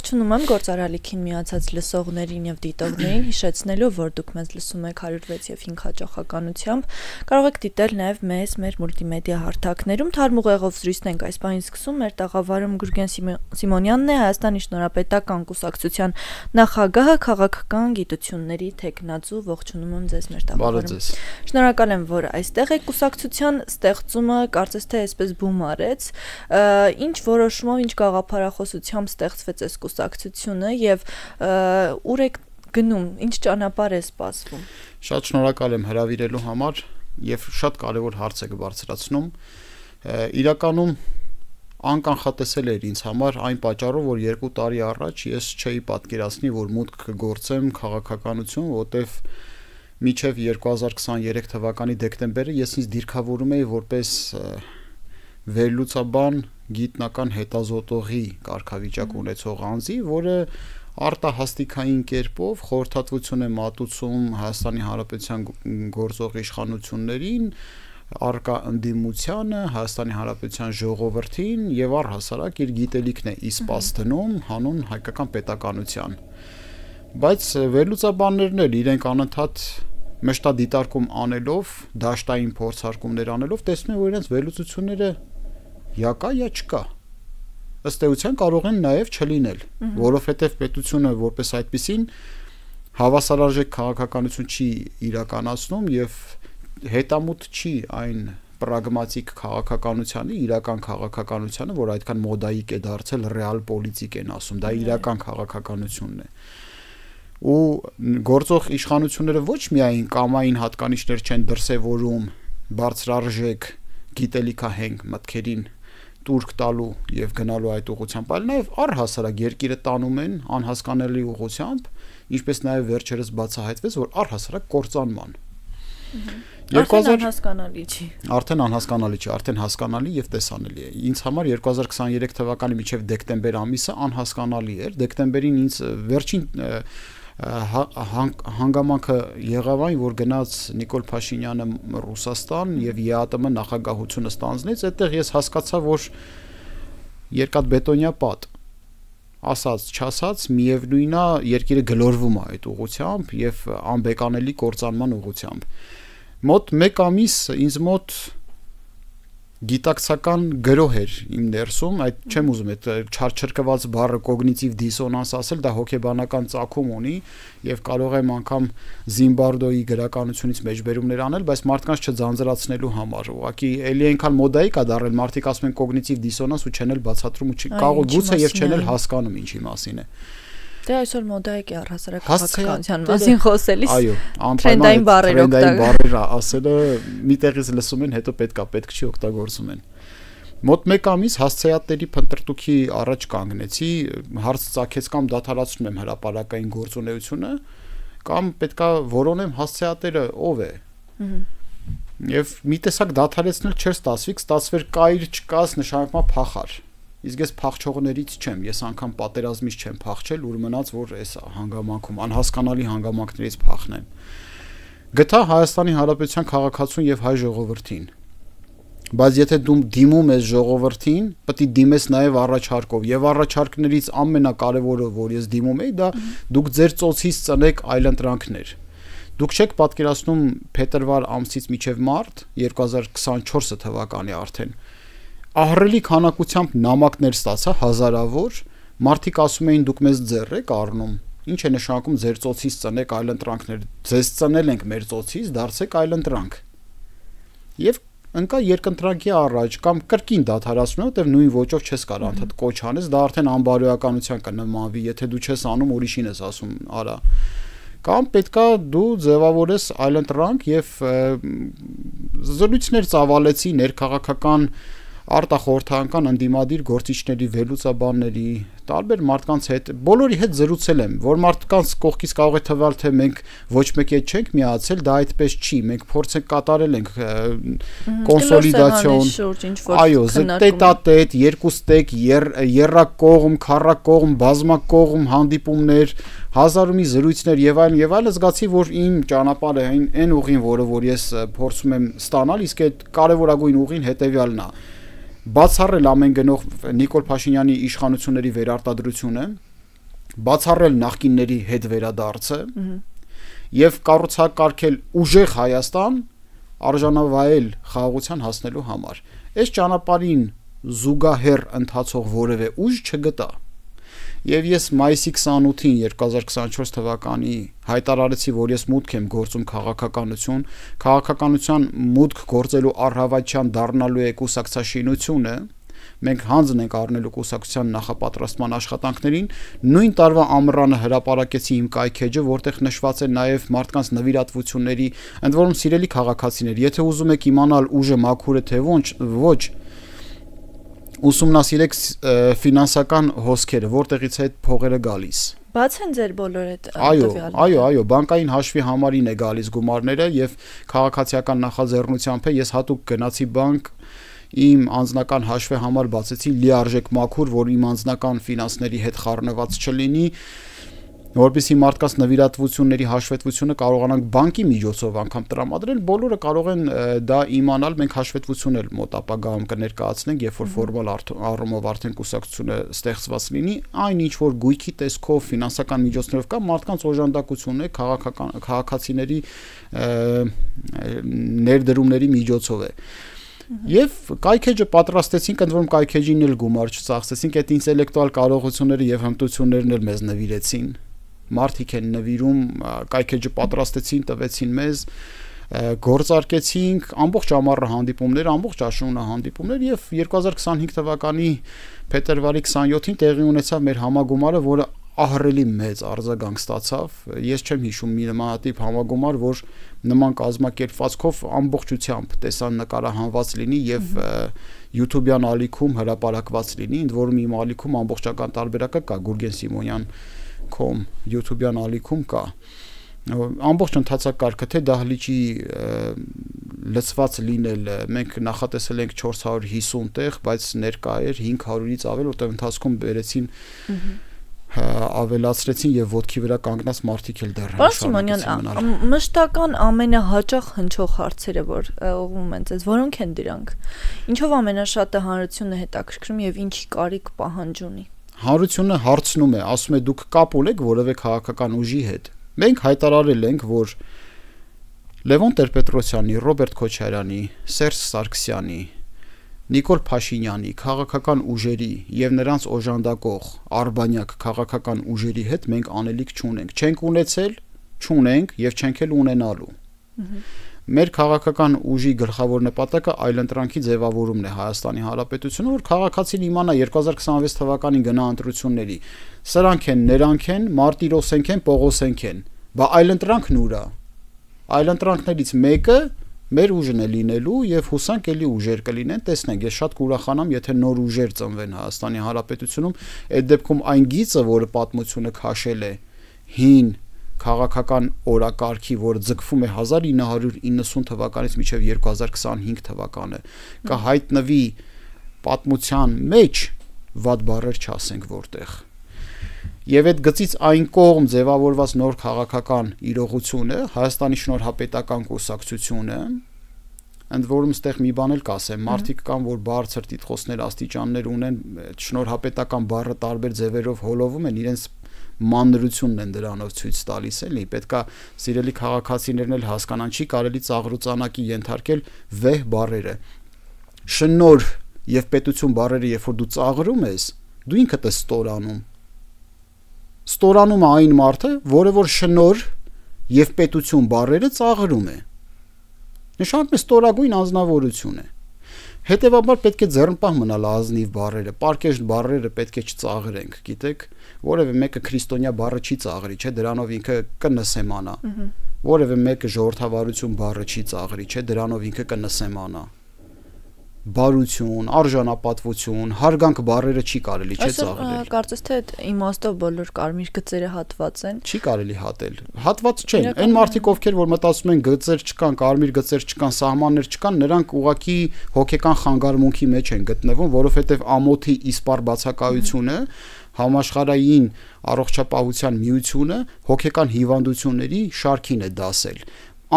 Ողջունում եմ գործարարիքին միացած լսողներին եւ դիտողներին, հիշեցնելով, որ դուք մեզ լսում եք 106 եւ 5 հաճախականությամբ, կարող եք դիտել նաեւ մեզ մեր մուլտիմեդիա հարթակներում։ Թարմ ուղեղով զրույցն ենք այս պահին սկսում։ Մեր տաղավարում Գուրգեն Սիմոնյանն է, Հայաստանի Շնորհապետական Կուսակցության նախագահը, քաղաքական գիտությունների թեկնածու։ Ողջունում եմ ձեզ մեր տաղավարում։ Շնորհակալ եմ, որ այստեղ եք։ Կուսակցության ստեղծումը կարծես թե այսպես բում արեց, ինչ որոշումով, ինչ գաղափարախոսությամբ ստեղծվեց այս կուսակցությունը եւ ուր եք գնում, ինչ ճանապարհ է սպասվում։ Շատ շնորհակալ եմ հրավիրելու համար եւ շատ կարեւոր հարց եք բարձրացնում։ Իրականում անկանխատեսել էր ինձ համար այն պատճառով, որ 2 տարի առաջ ես չէի պատկերացնի, որ մուտք կգործեմ քաղաքականություն, որտեվ մինչև 2023 թվականի դեկտեմբերը ես ինձ դիրքավորում էի որպես վերլուծաբան, գիտնական հետազոտողի կարգավիճակ ունեցող անձի, որը արտահասթիկային կերպով խորհրդատվություն է մատուցում Հայաստանի Հանրապետության գործող իշխանություններին, արկա ընդդիմությանը, Հայաստանի Հանրապետության ժողովրդին եւ առհասարակ իր գիտելիքն է իսպաս դնում հանուն հայկական պետականության։ Բայց վերլուծաբաններն էլ իրենք անընդհատ մշտադիտարկում անելով, դաշտային փորձարկումներ անելով, տեսնում են, որ իրենց վերլուծությունները յակա या չկա։ Ըստ էության կարող են նաև չլինել, որովհետև պետությունը որպես այդպիսին հավասարարժեք քաղաքականություն չի իրականացնում եւ հետամուտ չի այն պրագմատիկ քաղաքականությանը, իրական քաղաքականությանը, որ այդքան մոդայիկ է դարձել, ռեալ պոլիտիկ են ասում, դա իրական քաղաքականությունն է։ Ու գործող իշխանությունները ոչ միայն կամային հատկանիշներ չեն դրսևորում բարձրարժեք գիտելիքահենք մտքերին տուրք տալու եւ գնալու այդ ուղղությամբ, այլ նաեւ առհասարակ երկիրը տանում են անհասկանալի ուղղությամբ, ինչպես նաեւ վերջերս բացահայտվեց, որ առհասարակ կործանման։ Արդեն անհասկանալի չի։ Արդեն անհասկանալի չի, արդեն հասկանալի եւ տեսանելի է։ Ինձ համար 2023 թվականի մինչեւ դեկտեմբեր ամիսը անհասկանալի էր։ Դեկտեմբերին ինձ վերջին հանգամանքը եղավ այն, որ գնաց Նիկոլ Փաշինյանը Ռուսաստան եւ ԵԱՏՄ նախագահությունը ստանձնեց, այդտեղ ես հասկացա, որ երկաթբետոնյա պատ ասած չասած միևնույնն է երկիրը գլորվում է այդ ուղղությամբ եւ անբեկանելի կործանման ուղղությամբ։ Մոտ 1 ամիս ինձ մոտ գիտակցական գրոհ էր իմ ներսում, այդ չեմ ուզում այդ չարչրկված բառը կոգնիտիվ դիսոնանս ասել, դա հոգեբանական ծագում ունի եւ կարող եմ անգամ Զիմբարդոյի գրականությունից մեջբերումներ անել, բայց մարդկանց չձանձրացնելու համար։ Ուղղակի էլի այնքան մոդայիկ է դարել, մարդիկ ասում են կոգնիտիվ դիսոնանս ու չեն էլ բացատրում ու կարող գուցե եւ չեն էլ հասկանում ինչի մասին է։ Դե այսօր մոդայիկ է առհասարակ քաղաքականության մասին խոսելիս։ Այո, տրենդային բառեր ասելը մի տեղից լսում են, հետո պետք չի օգտագործում են։ Մոտ 1 ամիս հասցեատների փնտրտուքի առաջ կանգնեցի, հարց ծագեց կամ դադարացնում եմ հրապարակային գործունեությունը, կամ պետքա որոնեմ հասցեատերը ով է։ Եվ մի տեսակ դադարեցնել չէր ստացվի, ստացվեր կայր չկաս նշանակմա փախար։ Իսկ ես փախչողներից չեմ, ես անգամ պատերազմից չեմ փախչել, ուր մնաց որ այս հանգամանքում անհասկանալի հանգամանքներից փախնեմ։ Գտա Հայաստանի Հանրապետության քաղաքացուն եւ հայ ժողովրդին։ Բայց եթե դու դիմում ես ժողովրդին, պետք է դիմես նաեւ առաջարկով, եւ առաջարկներից ամենակարևորը, որ ես դիմում եի, դա դուք ձեր ծոցից ծնեք այլընտրանքներ։ Դուք չեք պատկերացնում փետրվար ամսից մինչեւ մարտ 2024 թվականի արդեն ահռելի քանակությամբ նամակներ ստացա հազարավոր, մարդիկ ասում էին դուք մեզ ձեռ եք առնում, ինչ է նշանակում ձեր ծոցից ծնեք այլընտրանքներ, ձեզ ծնել ենք մեր ծոցից, դարձեք այլընտրանք։ Եվ ընկա երկընտրանքի առաջ կամ կրկին դադարացնում, որտեղ նույն ոճով չես կարող անդադ կոչ անես, դա արդեն անբարոյականության կնմանվի, եթե դու չես անում, ուրիշին ես ասում, արա։ Կամ պետքա դու ձևավորես այլընտրանք եւ զրույցներ ծավալեցի ներքաղաքական արտախորհրդական ընդդիմադիր գործիչների, վերլուծաբանների, տարբեր մարդկանց հետ, բոլորի հետ զրուցել եմ, որ մարդկանց կողքից կարող է թվալ, թե մենք ոչ մեկի հետ չենք միացել, դա այդպես չի, մենք փորձ ենք կատարել ենք կոնսոլիդացիոն, այո, տետատետ, երկուստեք, երրակողմ, քառակողմ, բազմակողմ հանդիպումներ, հազարումի զրույցներ եւ այլն, զգացի, որ իմ ճանապարհը այն ուղին, որ ես փորձում եմ ստանալ, իսկ այդ կարևորագույն ուղին հետեւյալն է։ Բացառել ամեն գնով Նիկոլ Փաշինյանի իշխանությունների վերարտադրությունը, բացառել նախկինների հետ վերադարձը եւ կառուցակարգել ուժեղ Հայաստան արժանավայել խաղաղության հասնելու համար։ Այս ճանապարհին զուգահեռ ընթացող որևէ ուժ չգտա։ Եվ ես մայիսի 28-ին 2024 թվականի հայտարարեցի, որ ես մուտք եմ գործում քաղաքականության մուտք գործելու առհավատչյան դառնալու է կուսակցաշինությունը, մենք հանձն ենք առնելու կուսակցության նախապատրաստման աշխատանքներին, նույն տարվա ամռանը հրապարակեցի իմ կայքեջը, որտեղ նշված է նաև մարդկանց նվիրատվությունների, ընդ որում սիրելի քաղաքացիներ, եթե ուզում եք իմանալ ուժը մաքուր է թե ոչ, ուսումնասիրեք ֆինանսական հոսքերը, որտեղից է այդ փողերը գալիս։ Բաց են ձեր բոլոր այդ տվյալները։ Այո, բանկային հաշվի համարին է գալիս գումարները եւ քաղաքացիական նախաձեռնությամբ է ես հատուկ գնացի բանկ իմ անձնական հաշվի համար բացեցի լիարժեք մաքուր, որ իմ անձնական ֆինանսների հետ խառնված չլինի, որպեսզի մարդկանց նվիրատվությունների հաշվետվությունը կարողանանք բանկի միջոցով անգամ տրամադրել, բոլորը կարող են դա իմանալ, մենք հաշվետվություն էլ մոտ ապագայում կներկայացնենք, երբ որ ֆորմալ առումով արդեն կուսակցությունը ստեղծված լինի, այն ինչ որ գույքի տեսքով ֆինանսական միջոցներով կա, մարդկանց օժանդակություն է քաղաքացիների ներդրումների միջոցով է։ Եվ կայքեջը պատրաստեցինք, ընդ որում կայքեջին էլ գումար չծախսեցինք, այդ ինտելեկտուալ կարողությունները եւ հմտություններն էլ մեզ նվիրեցին։ Մարդիկ են նվիրում, կայքեջը պատրաստեցին, տվեցին մեզ, գործարկեցինք ամբողջ ամառը հանդիպումներ, ամբողջ աշունը հանդիպումներ եւ 2025 թվականի փետրվարի 27-ին տեղի ունեցավ մեր համագումարը, որը ահռելի մեծ արձագանք ստացավ։ Ես չեմ հիշում մի նմանատիպ համագումար, որ նման կազմակերպվածքով ամբողջությամբ տեսան նկարահանված լինի եւ YouTube-յան ալիքում հրապարակված լինի, ընդ որում իմ ալիքում ամբողջական տարբերակը կա, Գուրգեն Սիմոնյան.com YouTube-յան ալիքում կա։ Ամբողջ ընթացակարգը թե դահլիճի լցված լինել, մենք նախատեսել ենք 450 տեղ, բայց ներկա էր 500-ից ավել, որտեղ ընթացքում բերեցին ավելացրեցին եւ ոտքի վրա կանգնած մարդիկ էլ դեռ են Սիմոնյան, մշտական ամենահաճախ հնչող հարցերը, որ ուղղում են ձեզ, որոնք են դրանք։ Ինչով ամենաշատը հանրությունը հետաքրքրում եւ ինչի կարիք պահանջ ունի։ Հանրությունը հարցնում է, ասում է դուք կապ ունեք որևէ քաղաքական ուժի հետ։ Մենք հայտարարել ենք, որ Լևոն Տեր-Պետրոսյանի, Ռոբերտ Քոչարյանի, Սերժ Սարգսյանի, Նիկոլ Փաշինյանի քաղաքական ուժերի եւ նրանց օժանդակող արբանյակ քաղաքական ուժերի հետ մենք անելիք չունենք, չենք ունեցել, չունենք եւ չենք էլ ունենալու։ Մեր քաղաքական ուժի գլխավոր նպատակը այլընտրանքի ձևավորումն է Հայաստանի Հանրապետությունը, որ քաղաքացին իմանա 2026 թվականին գնա ընտրությունների։ Սրանք են, նրանք են, մարտիրոսենք են, Պողոսենք են, բա այլընտրանքն ուր է։ Այլընտրանքներից մեկը մեր ուժն է լինելու եւ հուսանք էլի ուժեր կլինեն, տեսնենք, ես շատ կուրախանամ, եթե նոր ուժեր ծնվեն Հայաստանի Հանրապետությունում, այդ դեպքում այն գիծը, որը պատմությունը քաշել է հին քաղաքական օրակարգի, որը ձգվում է 1990 թվականից մինչև 2025 թվականը, կհայտնվի պատմության մեջ, վատ բառեր չասենք որտեղ։ Եվ այդ գծից այն կողմ ձևավորված նոր քաղաքական իրողությունը, Հայաստանի շնորհապետական կուսակցությունը, ընդ որում ստեղ մի բան էլ կասեմ, մարդիկ կան, որ բարձր տիտղոսներ, աստիճաններ ունեն, շնորհապետական բառը տարբեր ձևերով հոլովում են, իրենց մանրությունն են դրանով ցույց տալիս, էլի, պետքա սիրելի քաղաքացիներն էլ հասկանան, չի կարելի ծաղրուծանակի ենթարկել վեհ բառերը։ Շնորհ եւ պետություն բառերը, երբ որ դու ծաղրում ես, դու ինքդ ես ստորանում։ Ստորանում է այն մարդը, որը որ շնորհ եւ պետություն բառերը ծաղրում է։ Նշանակում է ստորագույն անձնավորություն է։ Հետևաբար պետք է ձեռնպահ մնալ ազնիվ բառերը, պարկեշտ բառերը պետք է չծաղրենք, գիտեք, որևէ մեկը քրիստոնյա բառը չի ծաղրի, չէ, դրանով ինքը կնսեմանա։ Որևէ մեկը ժողովրդավարություն բառը չի ծաղրի, չէ, դրանով ինքը կնսեմանա։ Բարություն, արժանապատվություն, հարգանք բառերը չի կարելի չէ ծաղրել։ Կարծես թե իմաստով բոլոր կարմիր գծերը հատված են։ Չի կարելի հատել։ Հատված չեն։ Այն մարդիկ, ովքեր որ մտածում են գծեր չկան, կարմիր գծեր չկան, սահմաններ չկան, նրանք ուղղակի հոգեկան խանգարումքի մեջ են գտնվում, որովհետև ամոթի իսպար բացակայությունը, համաշխարհային առողջապահության միությունը հոգեկան հիվանդությունների շարքին է դասել։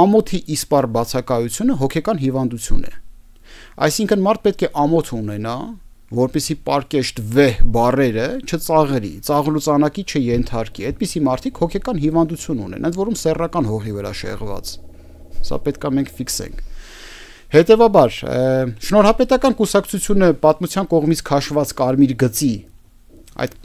Ամոթի իսպար բացակայությունը հոգեկան հիվանդություն է։ Այսինքն մարդ պետք է ամոթ ունենա, որպեսի պարկեշտ վեհ բառերը չծաղրի, ծաղրուծանակի չենթարկի։ Այդպիսի մարդիկ հոգեկան հիվանդություն ունեն, ընդ որում սեռական հողի վրա շեղված։ Սա պետք է մենք ֆիքսենք։ Հետևաբար, շնորհապետական կուսակցությունը պատմության կողմից քաշված կարմիր գծի այդ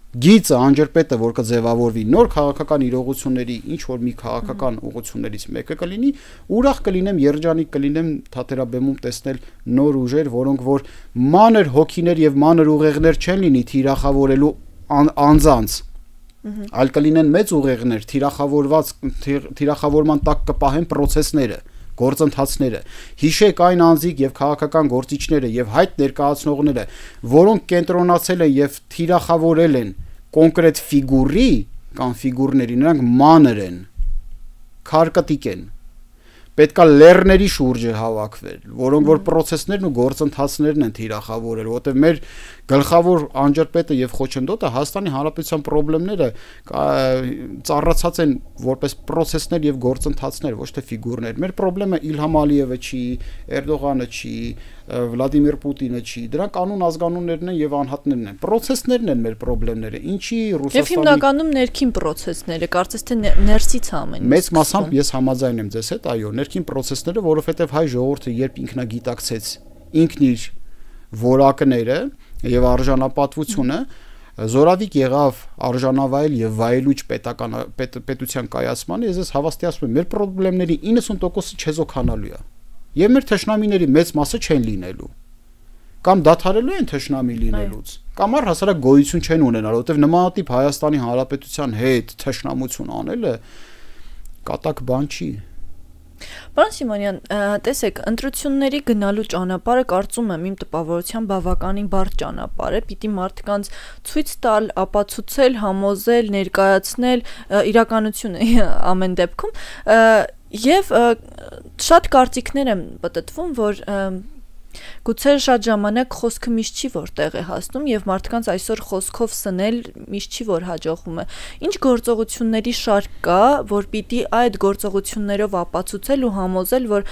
գիծը անջրպետը, որ կձևավորվի նոր քաղաքական իրողությունների ինչ որ մի քաղաքական ուղղություններից մեկը կլինի, ուրախ կլինեմ, երջանիկ կլինեմ թատերաբեմում տեսնել նոր ուժեր, որոնք որ մանր հոգիներ եւ մանր ուղեղներ չեն լինի թիրախավորելու անձանց, այլ կլինեն մեծ ուղեղներ, թիրախավորման տակ կպահեն process-ները, գործընթացները։ Հիշեք այն անձիկ եւ քաղաքական գործիչները եւ հայտ ներկայացնողները, որոնք կենտրոնացել են եւ թիրախավորել են կոնկրետ ֆիգուրի կամ ֆիգուրների, նրանք մանր են, քարկտիկ են։ Պետքա լեռների շուրջը հավաքվել, որոնք որ process-ներն ու գործընթացներն են թիրախավորել, որտեղ մեր գլխավոր անջրպետը եւ խոչընդոտը Հայաստանի Հանրապետության խնդիրները ծառացած են որպես process-ներ եւ գործընթացներ, ոչ թե ֆիգուրներ։ Մեր խնդիրը Իլհամ Ալիևը չի, Էրդողանը չի, Վլադիմիր Պուտինը չի, դրանք կանոն ազգանուններն են եւ անհատներն են։ Process-ներն են մեր խնդիրները։ Ինչի Ռուսաստանի Եվ հիմնականում ներքին process-ները, կարծես թե ներսից ամեն։ Մեծ մասամբ ես համաձայն եմ ձեզ հետ, այո, ներքին process-ները, որովհետեւ հայ ժողովուրդը երբ ինքնագիտակցեց ինքն իր որակները եւ արժանապատվությունը, զորավիք եղավ արժանավայել եւ վայելուչ պետության կայացմանը, ես հավաստիացնում եմ, մեր խնդիրների 90%-ը չեզոքանալու է։ Եվ մեր թշնամիների մեծ մասը չեն լինելու։ Կամ դադարելու են թշնամի լինելուց, կամ առհասարակ գոյություն չեն ունենալ, որովհետեւ նմանատիպ Հայաստանի Հանրապետության հետ թշնամություն անելը կատակ բան չի։ Պարոն Սիմոնյան, տեսեք, ընտրությունների գնալու ճանապարհը կարծում եմ իմ տպավորությամբ բավականին բարդ ճանապարհ է, պիտի մարդկանց ցույց տալ, ապացուցել, համոզել, ներկայացնել իրականությունը ամեն դեպքում, եւ շատ կարծիքներ եմ պատտվում, որ գուցե շատ ժամանակ խոսքը միշտ չի որ տեղ է հասնում եւ մարդկանց այսօր խոսքով սնել միշտ չի որ հաջողվում է։ Ինչ գործողությունների շարք կա, որ պիտի այդ գործողություններով ապացուցել ու համոզել, որ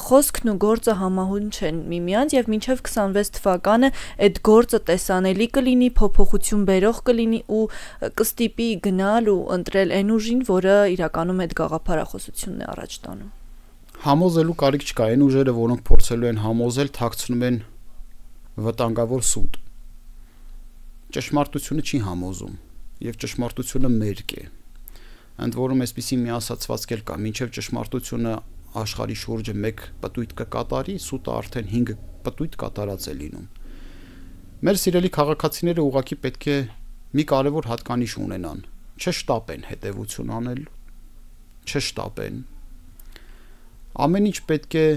խոսքն ու գործը համահունչ են միմյանց եւ մինչեւ 26 թվականը այդ գործը տեսանելի կլինի, փոփոխություն բերող կլինի ու կստիպի գնալ ու ընտրել այն ուժին, որը իրականում այդ գաղափարախոսությունն է առաջ տանում։ Համոզելու կարիք չկա, այն ուժերը, որոնք փորձելու են համոզել, թաքցնում են վտանգավոր սուտ։ Ճշմարտությունը չի համոզում, եւ ճշմարտությունը մերկ է։ Ընդ որում այսպիսի մի ասացվածք էլ կա, մինչեւ ճշմարտությունը աշխարհի շուրջը 1 պտույտ կկատարի, սուտը արդեն 5 պտույտ կատարած է լինում։ Մեր սիրելի քաղաքացիները ուղղակի պետք է մի կարևոր հատկանիշ ունենան, չշտապեն հետևություն անել, չշտապեն։ Ամեն ինչ պետք է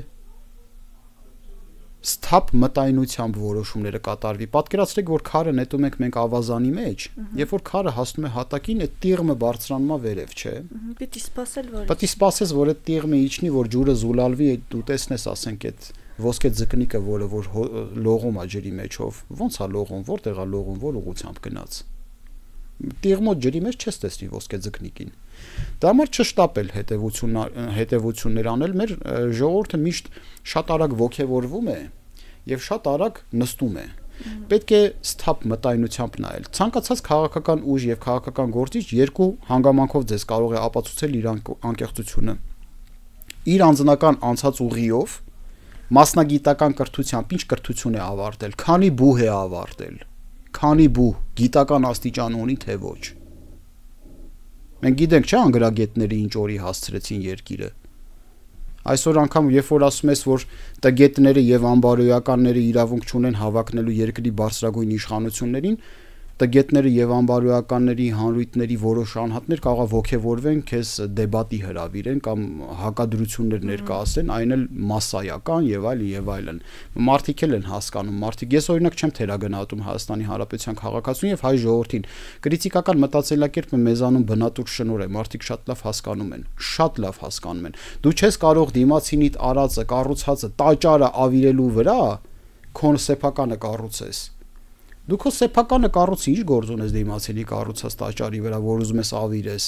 ստապ մտայնությամբ որոշումները կատարվի։ Պատկերացրեք, որ քարը նետում ենք մենք ավազանի մեջ, երբ որ քարը հասնում է հատակին, այդ տիղմը բարձրանում է վերև, չէ։ Պիտի սպասել, որ Պետք է սպասես, որ այդ տիղմը իջնի, որ ջուրը զուլալվի, դու տեսնես, ասենք, այդ ոսկե ձկնիկը, որ լողում է ջրի մեջով, ո՞նց է լողում, որտեղ է լողում, որ ուղղությամբ գնաց։ Տիղմոտ ջրի մեջ չես տեսնի ոսկե ձկնիկին։ Դա համար չշտապել հետևություններ անել, մեր ժողովուրդը միշտ շատ արագ ոգևորվում է եւ շատ արագ նստում է։ Պետք է ստապ մտայնությամբ նայել։ Ցանկացած քաղաքական ուժ եւ քաղաքական գործիչ երկու հանգամանքով ձեզ կարող է ապացուցել իր անկեղծությունը։ Իր անձնական անցած ուղիով, մասնագիտական կրթությամբ, ինչ կրթություն է ավարտել, քանի բուհ է ավարտել, քանի բուհ գիտական աստիճան ունի, թե ոչ։ Մենք գիտենք, չէ՞, անգրագետները ինչ օրի հասցրեցին երկիրը։ Այսօր անգամ երբ որ ասում ես, որ տգետները եւ անբարոյականները իրավունք չունեն հավակնելու երկրի բարձրագույն իշխանություններին, տգետները եւ անբարոյականների հանրույթների որոշ անհատներ կարող է ոգևորվեն, քեզ դեբատի հրավիրեն կամ հակադրություններ ներկայացնեն, այն էլ մասսայական եւ այլն։ Մարդիկ էլ են հասկանում, մարդիկ, ես օրինակ չեմ թերագնահատում Հայաստանի Հանրապետության քաղաքացուն եւ հայ ժողովրդին։ Կրիտիկական մտածելակերպը մեզանում բնատուր շնոր է, մարդիկ շատ լավ հասկանում են, շատ լավ հասկանում են։ Դու չես կարող դիմացինիդ արածը, կառուցածը, տաճարը ավիրելու վրա քո սեփականը կառուցես։ Դու քո սեփականը կառուցի, ինչ գործ ունես դիմացինի կառուցած տաճարի վրա, որ ուզում ես ավիրես։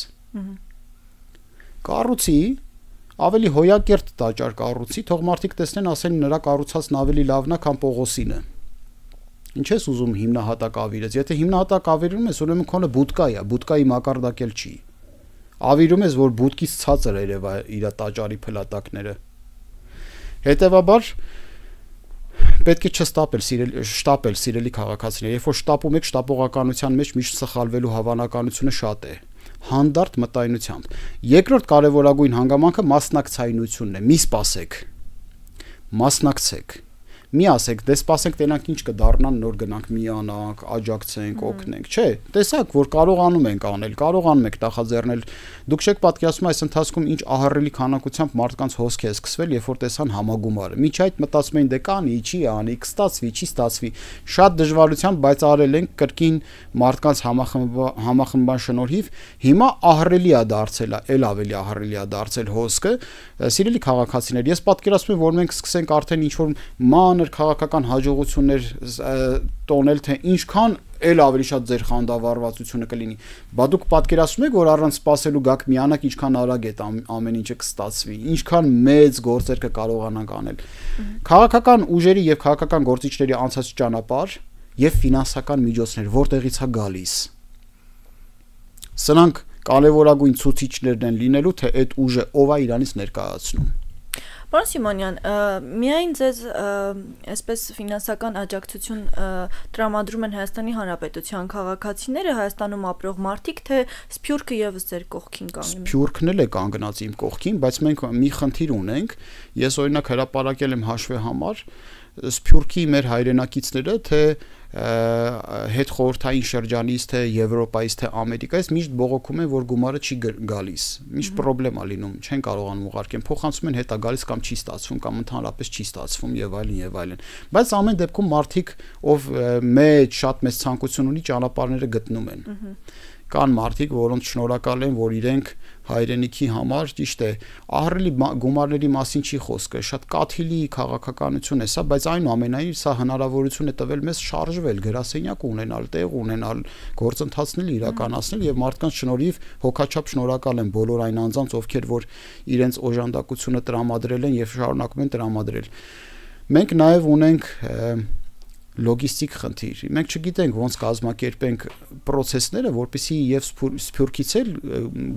Կառուցի, ավելի հոյակերտ տաճար կառուցի, թող մարդիկ տեսնեն, ասեն նրա կառուցածն ավելի լավն է, քան Պողոսինը։ Ինչ ես ուզում հիմնահատակ ավիրես։ Եթե հիմնահատակ ավիրում ես, ուրեմն քոնը բուտկա է, բուտկայի մակարդակել չի։ Ավիրում ես, որ բուտկից ցածր երևա իր տաճարի փլատակները։ Հետևաբար պետք է շտապել սիրելի քաղաքացիներ, երբ որ շտապում եք, շտապողականության մեջ միշտ սխալվելու հավանականությունը շատ է։ Հանդարտ մտայնությամբ։ Երկրորդ կարևորագույն հանգամանքը մասնակցայնությունն է։ Մի սպասեք։ Մասնակցեք։ Մի ասեք, դե սպասենք տենանք ինչ կդառնան, նոր գնանք միանանք, աջակցենք, օգնենք, չէ։ Տեսակ, որ կարողանում ենք անել, կարողանում եք նախաձեռնել։ Դուք չեք պատկերացնում այս ընթացքում ինչ ահռելի քանակությամբ մարդկանց հոսք է սկսվել, երբ որ տեսան համագումարը։ Միջ այդ մտածում էին, դե կանի, չի անի, կստացվի, չի ստացվի։ Շատ դժվարությամբ, բայց արել ենք կրկին մարդկանց համախմբան շնորհիվ։ Հիմա ահռելի է դարձել, ել ավելի ահռելի է դարձել հոսքը։ Սիրելի քաղաքացիներ, ես պատկերացնում եմ, որ մենք սկսենք արդեն ինչ որ մանր քաղաքական հաջողություններ տոնել, թե ինչքան ել ավելի շատ ձեր խանդավառվածությունը կլինի։ Բա դուք պատկերացնում եք, որ առանց սպասելու գաք միանաք, ինչքան արագ է ամեն ինչը կստացվի, ինչքան մեծ գործեր կկարողանանք անել։ Քաղաքական ուժերի եւ քաղաքական գործիչների անցած ճանապարհ եւ ֆինանսական միջոցներ որտեղից է գալիս։ Սրանք կարևորագույն ցուցիչներն են լինելու, թե այդ ուժը ով է իրանից ներկայացնում։ Պարոն Սիմոնյան, միայն ձեզ այսպես ֆինանսական աջակցություն տրամադրում են Հայաստանի Հանրապետության քաղաքացիները, Հայաստանում ապրող մարդիկ, թե Սփյուռքը եւս ձեր կողքին կանգնում։ Սփյուռքն էլ է կանգնած իմ կողքին, բայց մենք մի խնդիր ունենք։ Ես օրինակ հրապարակել եմ հաշվի համար Սփյուռքի մեր հայրենակիցները, թե հետ խորհրդային շրջանից, թե Եվրոպայից, թե Ամերիկայից միշտ բողոքում են, որ գումարը չի գալիս։ Միշտ խնդրեմ է լինում, չեն կարողանում ուղարկեն, փոխանցում են, հետա գալիս կամ չի ստացվում, կամ ընդհանրապես չի ստացվում եւ այլն եւ այլն։ Բայց ամեն դեպքում մարդիկ, ով շատ մեծ ցանկություն ունի, ճանապարհները գտնում են։ Կան մարդիկ, որոնց շնորհակալ են, որ իրենք հայրենիքի համար, ճիշտ է, ահռելի գումարների մասին չի խոսքը, շատ կաթիլի քաղաքականություն է սա, բայց այնուամենայնիվ սա հնարավորություն է տվել մեզ շարժվել, գրասենյակ ունենալ, տեղ ունենալ, գործընթացներ իրականացնել եւ մարդկանց շնորհիվ հոգաչափ շնորհակալ եմ բոլոր այն անձանց, ովքեր որ իրենց օժանդակությունը տրամադրել են եւ շարունակում են տրամադրել։ Մենք նաեւ ունենք լոգիստիկ խնդիր։ Մենք չգիտենք ոնց կազմակերպենք process-ները, որպեսզի եւ Սփյուռքից էլ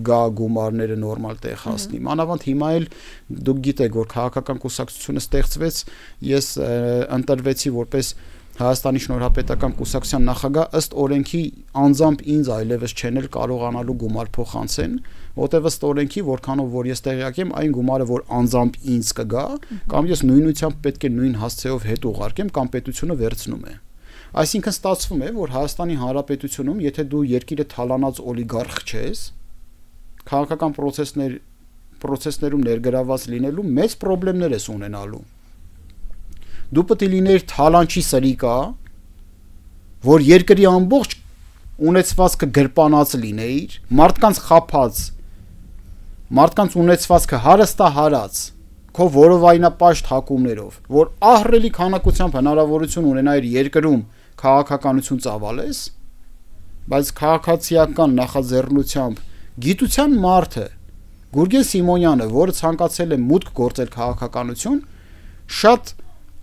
գա գումարները նորմալ տեղ հասնի։ Մանավանդ հիմա էլ դուք գիտեք, որ քաղաքական կուսակցությունը ստեղծվեց, ես ընտրվեցի որպես Հայաստանի Շնորհապետական կուսակցության նախագահ, ըստ օրենքի անձամբ ինձ այլևս չեն էլ կարողանալու գումար փոխանցեն, որտեղ ըստ օրենքի, որքանով որ ես տեղյակ եմ, այն գումարը, որ անձամբ ինձ կգա, կամ ես նույնությամբ պետք է նույն հասցեով հետ ուղարկեմ, կամ պետությունը վերցնում է։ Այսինքն ստացվում է, որ Հայաստանի Հանրապետությունում, եթե դու երկիրը թալանած օլիգարխ չես, քաղաքական process-ներում ներգրաված լինելու մեծ խնդիրներ ես ունենալու։ Դու պետք է լիներ թալանչի սրիկա, որ երկրի ամբողջ ունեցվածքը գրպանած լինեիր, մարդկանց խափած, մարդկանց ունեցվածքը հարստահարած, քո որովայնապաշտ հակումներով, որ ահռելի քանակությամբ հնարավորություն ունենայիր երկրում քաղաքականություն ծավալես, բայց քաղաքացիական նախաձեռնությամբ գիտության մարդը Գուրգեն Սիմոնյանը, որը ցանկացել է մուտք գործել քաղաքականություն, շատ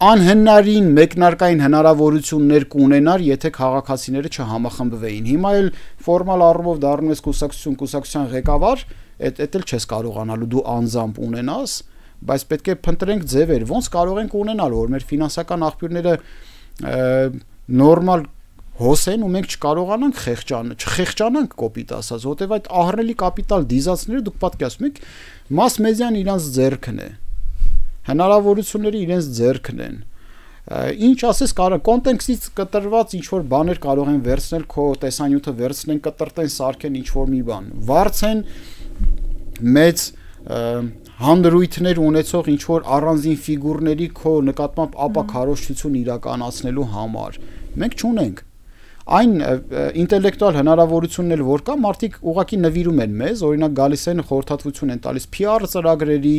անհնարին մեկնարկային հնարավորություններ կունենար, եթե քաղաքացիները չհամախմբվեին։ Հիմա էլ ֆորմալ առումով դառնում ես կուսակցության ղեկավար, այդ էլ չես կարողանալու դու անձամբ ունենաս, բայց պետք է փնտրենք ձևեր, ոնց կարող ենք ունենալ, որ մեր ֆինանսական աղբյուրները նորմալ հոսեն ու մենք չկարողանանք չխեղճանանք կոպիտ ասած, որտեղ այդ ահռելի կապիտալ դիզացները դուք պատկերացնում եք, մաս մեդիան իրանց ձեռքն է, հնարավորությունները իրենց ձեռքն են։ Ինչ ասես կարող կոնտեքստից կտրված ինչ որ բաներ կարող են վերցնել քո տեսանյութը վերցնեն, կտրտեն, սարքեն ինչ որ մի բան։ Վարձեն մեծ հանդրույթներ ունեցող ինչ որ առանձին ֆիգուրների քո նկատմամբ ապակարոշչություն իրականացնելու համար։ Մենք չունենք այն ինտելեկտուալ հնարավորություններ, որ կա, մարդիկ ուղղակի նվիրում են մեզ, օրինակ գալիս են խորհրդատվություն են տալիս PR ծրագրերի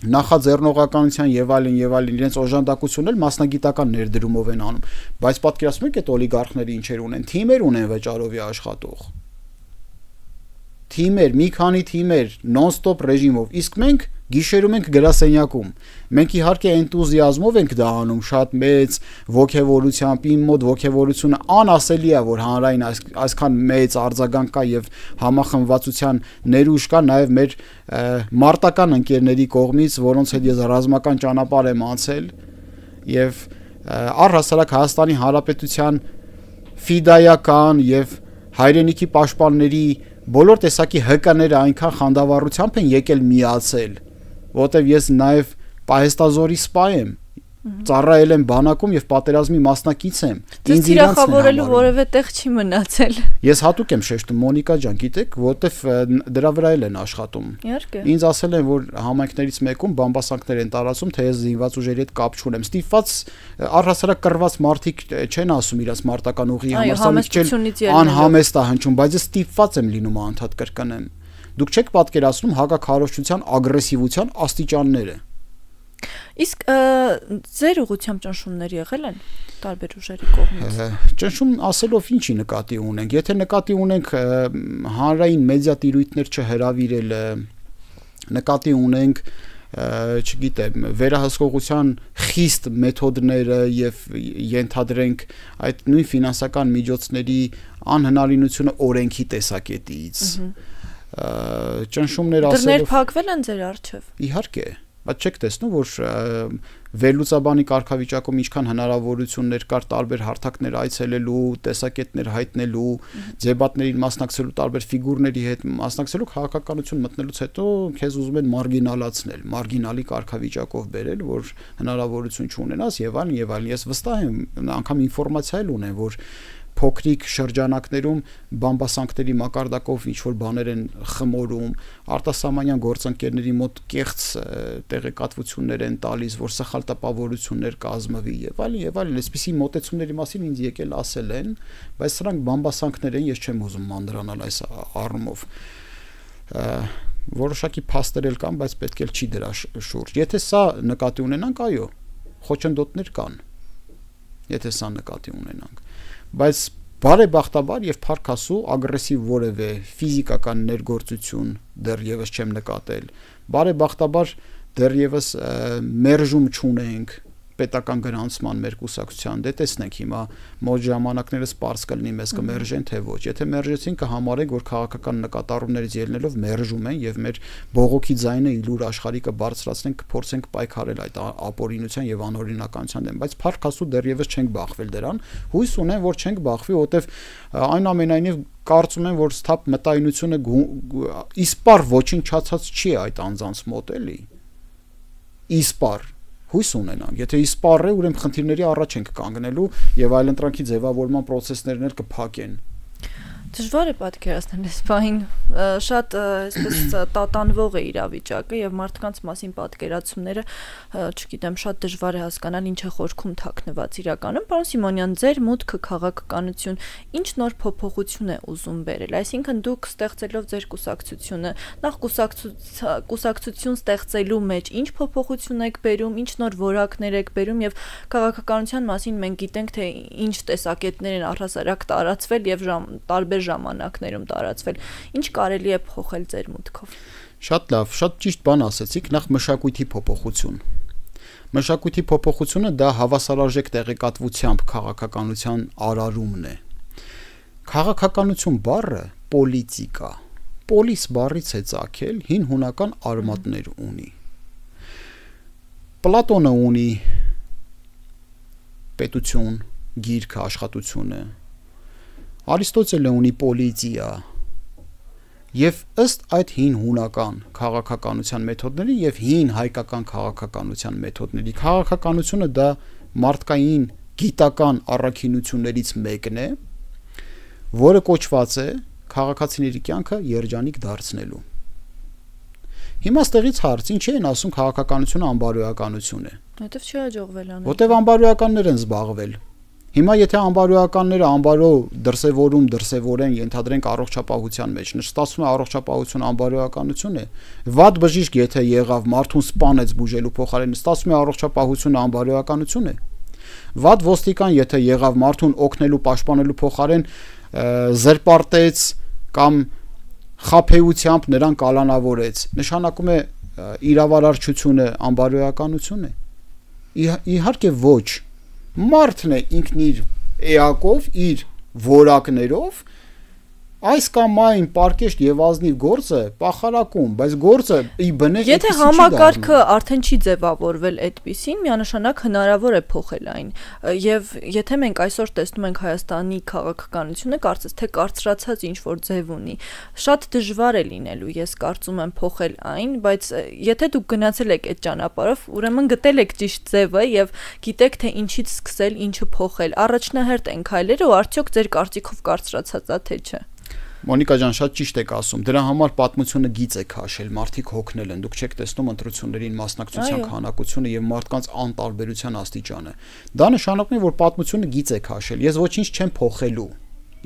նախաձեռնողականության եւ այլն իրենց օժանդակությունն էլ մասնագիտական ներդրումով են անում, բայց պատկերացնում եք այդ օլիգարխները ինչեր ունեն, թիմեր ունեն վճարովի աշխատող, թիմեր, մի քանի թիմեր նոն-ստոպ ռեժիմով, իսկ մենք գիշերում ենք գրասենյակում։ Մենք իհարկե էնտուզիազմով ենք դա անում, շատ մեծ ոգևորությամբ, իմ մոտ ոգևորությունը անասելի է, որ հանրային այսքան մեծ արձագանք կա եւ համախմբվածության ներուժ կա նաեւ մեր մարտական ընկերների կողմից, որոնց հետ ես ռազմական ճանապարհ եմ անցել եւ առհասարակ Հայաստանի Հանրապետության ֆիդայական եւ հայրենիքի պաշտպանների բոլոր տեսակի հկաները այնքան խանդավառությամբ են եկել միացել, որտեվ ես նաև պահեստազորի սպա եմ, ծառայել եմ բանակում եւ պատերազմի մասնակից եմ։ Ինձ իրախավորելու որևէ տեղ չի մնացել։ Ես հատուկ եմ շեշտում, Մոնիկա ջան, գիտեք, որտեվ դրա վրա են աշխատում։ Իհարկե։ Ինձ ասել են, որ համայնքներից մեկում բամբասանքներ են տարածում, թե ես զինված ուժերի հետ կապ չունեմ։ Ստիպված առհասարակ կռված մարդիկ չեն ասում իրաց մարտական ուղի համասանիք անհամեստ է հնչում, բայց ես ստիպված եմ լինում անդադ կրկնեմ։ Դուք չեք պատկերացնում հակաքարոզչության ագրեսիվության աստիճանները։ Իսկ ձեր ուղղությամբ ճնշումներ եղել են տարբեր ուժերի կողմից։ Ճնշում ասելով ինչի նկատի ունենք։ Եթե նկատի ունենք հանրային մեդիա տիրույթներ չհրավիրելը, նկատի ունենք, չգիտեմ, վերահսկողության խիստ մեթոդները եւ ենթադրենք այդ նույն ֆինանսական միջոցների անհնարինությունը օրենքի տեսակետից։ Ճնշումներ ասելով դռներ փակվել են ձեր առջև։ Իհարկե, բայց չեք տեսնում, որ վերլուծաբանի կարգավիճակում ինչքան հնարավորություններ կար տարբեր հարթակներ այցելելու, տեսակետներ հայտնելու, դեբատներին մասնակցելու, տարբեր ֆիգուրների հետ մասնակցելու, քաղաքականություն մտնելուց հետո քեզ ուզում են մարգինալացնել, մարգինալի կարգավիճակով բերել, որ հնարավորություն չունենաս եւ այլն։ Ես վստահ եմ, անգամ ինֆորմացիա էլ ունեմ, որ փոքրիկ շրջանակներում բամբասանքների մակարդակով ինչ որ բաներ են խմորում, արտասահմանյան գործընկերների մոտ կեղծ տեղեկատվություններ են տալիս, որ սխալ տպավորություններ կազմվի եւ այլն, այսպիսի մոտեցումների մասին ինձ եկել ասել են, բայց սրանք բամբասանքներ են, ես չեմ ուզում անդրանալ այս առումով։ Որոշակի փաստեր էլ կան, բայց պետք է չի դրա շուրջ։ Եթե սա նկատի ունենանք, այո, խոչընդոտներ կան։ Եթե սա նկատի ունենանք, բայց բարեբախտաբար եւ փառքասու ագրեսիվ որևէ ֆիզիկական ներգործություն դեռևս չեմ նկատել։ Բարեբախտաբար դեռևս մերժում չունենք պետական գրանցման մեր կուսակցության, դե տեսնենք հիմա մոտ ժամանակներս պարզ կլինի մեզ կմերժեն թե ոչ։ Եթե մերժեցին կհամարենք, որ քաղաքական նկատառումներից ելնելով մերժում են եւ մեր բողոքի ձայնը իլուր աշխարհի կբարձրացնենք, կփորձենք պայքարել այդ ապօրինության եւ անօրինականության դեմ, բայց փառքասու դեռևս չենք բախվել դրան։ Հույս ունեմ, որ չենք բախվի, որտեվ այնուամենայնիվ կարծում եմ, որ սթափ մտայնությունը իսպար ոչնչացած չի այդ անձանց մոտ էլի։ Իսպար հույս ունենանք, եթե իսպառ է, ուրեմն խնդիրների առաջ ենք կանգնելու եւ այլընտրանքի ձևավորման process-ներն էլ կփակեն։ Դժվար է պատկերացնել այս բանին, շատ այսպես տատանվող է իրավիճակը եւ մարդկանց մասին պատկերացումները, չգիտեմ, շատ դժվար է հասկանալ ինչ է խորքում թաքնված իրականում։ Պարոն Սիմոնյան, ձեր մուտքը քաղաքականություն ինչ նոր փոփոխություն է ուզում բերել, այսինքն դուք ստեղծելով ձեր կուսակցությունը, նախ կուսակցություն ստեղծելու մեջ ինչ փոփոխություն եք բերում, ինչ նոր որակներ եք բերում եւ քաղաքականության մասին մենք գիտենք, թե ինչ տեսակետներ են առհասարակ տարածվել եւ տարբեր ժամանակներում տարածվել։ Ինչ կարելի է փոխել ձեր մուտքով։ Շատ լավ, շատ ճիշտ բան ասեցիք, նախ մշակույթի փոփոխություն։ Մշակույթի փոփոխությունը դա հավասարարժեք տեղեկատվությամբ քաղաքականության արարումն է։ Քաղաքականություն բառը պոլիտիկա։ Պոլիս բառից է ծագել, հին հունական արմատներ ունի։ Պլատոնը ունի պետություն, գիրքը, աշխատությունը։ Արիստոտելը ունի պոլիտիա եւ ըստ այդ հին հունական քաղաքականության մեթոդների եւ հին հայկական քաղաքականության մեթոդների քաղաքականությունը դա մարդկային գիտական առաքինություններից մեկն է, որը կոչված է քաղաքացիների կյանքը երջանիկ դարձնելու։ Հիմա ստեղից հարց, ինչի են ասում քաղաքականությունը անբարոյականություն է։ Որտեվ չի հաջողվել անել։ Որտեվ անբարոյականներ են զբաղվել։ Հիմա եթե անբարոյականները անբարո դրսևորեն, ենթադրենք առողջապահության մեջ, նշտացվում է առողջապահություն անբարոյականություն է, վատ բժիշկ եթե եղավ մարդուն սպանեց բուժելու փոխարեն, ստացվում է առողջապահությունը անբարոյականություն է։ Վատ ոստիկան եթե եղավ մարդուն օգնելու, պաշտպանելու փոխարեն զրպարտեց կամ խաբեությամբ նրան կալանավորեց, նշանակում է իրավարարչությունը անբարոյականություն է։ Իհարկե ոչ։ Մարդն է ինքն իր էակով, իր որակներով այս կամ այն պարկեշտ եւ ազնիվ գործը պախարակում, բայց գործը ի բնե եթե համակարգը արդեն չի ձևավորվել այդպիսին, միանշանակ հնարավոր է փոխել այն։ Եվ եթե մենք այսօր տեսնում ենք Հայաստանի քաղաքականությունը, կարծես թե կարծրացած ինչ որ ձև ունի, շատ դժվար է լինելու, ես կարծում եմ փոխել այն, բայց եթե դուք գնացել եք այդ ճանապարհով, ուրեմն գտել եք ճիշտ ձևը եւ գիտեք թե ինչից սկսել, ինչը փոխել։ Առաջնահերթ են քայլերը ու արդյոք ձեր կարծիքով կարծրացած է թե չէ։ Մոնիկա ջան, շատ ճիշտ եք ասում։ Դրա համար պատմությունը գիծ է քաշել, մարդիկ հոգնել են։ Դուք չեք տեսնում ընտրություններին մասնակցության քանակությունը եւ մարդկանց անտարբերության աստիճանը։ Դա նշանակում է, որ պատմությունը գիծ է քաշել։ Ես ոչինչ չեմ փոխելու։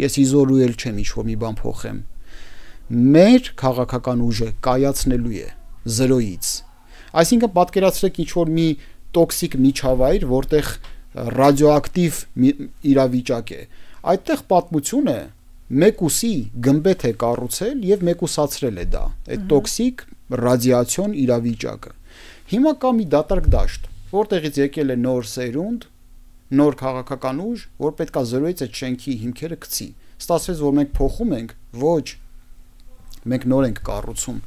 Ես իզորուել չեմ ինչ-որ մի բան փոխեմ։ Մեր քաղաքական ուժը կայացնելու է 0-ից։ Այսինքն պատկերացրեք ինչ-որ մի տոքսիկ միջավայր, որտեղ ռադիոակտիվ իրավիճակ է։ Այդտեղ պատմությունը մեկուսի գմբեթ է կառուցել եւ մեկուսացրել է դա այդ տոքսիկ ռադիացիոն իրավիճակը։ Հիմա կա մի դատարկ դաշտ, որտեղից եկել է նոր սերունդ, նոր քաղաքական ուժ, որ պետքա 0-ից այդ շենքի հիմքերը գցի։ Ստացվեց, որ մենք փոխում ենք, ոչ, մենք նոր ենք կառուցում։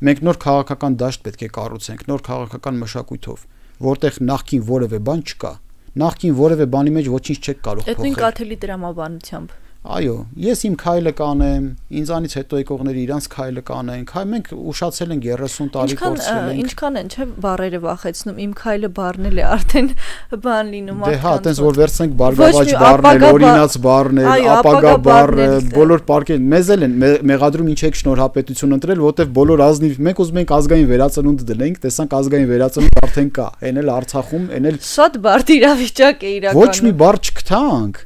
Մենք նոր քաղաքական դաշտ պետք է կառուցենք, նոր քաղաքական մշակույթով, որտեղ նախքին որևէ բան չկա։ Նախքին որևէ բանի մեջ ոչինչ չեք կարող փոխել։ Այդ նույն Կաթելի դրամաբանությամբ։ Այո, ես իմ քայլը կանեմ, ինձանից հետո եկողները իրանց քայլը կանեն։ Մենք ուշացել ենք 30 տարի կորցրել ենք։ Ինչքան են, չէ, բառերը վախեցնում, իմ քայլը բառնել է արդեն բան լինում արդեն։ Դե հա, այտենց որ վերցնենք բարգավաճ բառներ, օրինաց բառներ, ապագա բառը, բոլոր պարկեր մեզ էլ են մեղադրում ինչ եք շնորհապետություն ընտրել, որտեվ բոլոր ազնիվ մենք ուզում ենք ազգային վերածնունդ դնենք, տեսանք ազգային վերածնունդ արդեն կա, այն էլ Արցախում, այն էլ շատ բարդ իրավիճակ է իրականում։ Ոչ մի բառ չգտանք։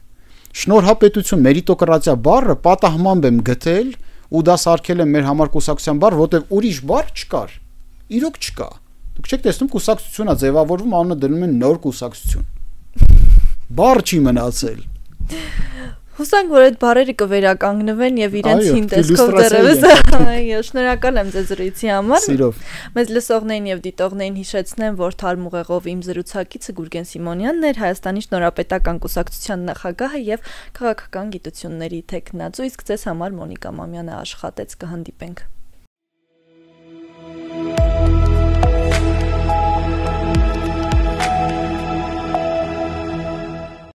Շնորհապետություն, մերիտոկրատիա բառը պատահմամբ եմ գտել ու դա սարքել եմ մեր համար կուսակցության բառ, որտեղ ուրիշ բառ չկար։ Իրոք չկա։ Դուք չեք տեսնում կուսակցությունա ձևավորվում, անունը դնում են նոր կուսակցություն։ Բառ չի մնացել։ Հուսանք, որ այդ բառերը կվերականգնվեն եւ իրենց հին տեսքով դեռևս։ Այո, շնորհակալ եմ ձեզ զրույցի համար։ Սիրով։ Մեզ լսողներին եւ դիտողներին հիշեցնեմ, որ Թարմ ուղեղով իմ զրուցակիցը Գուրգեն Սիմոնյանն էր, Հայաստանի Շնորհապետական կուսակցության նախագահը եւ քաղաքական գիտությունների թեկնածու, իսկ ձեզ համար Մոնիկա Մամյանը աշխատեց, կհանդիպենք։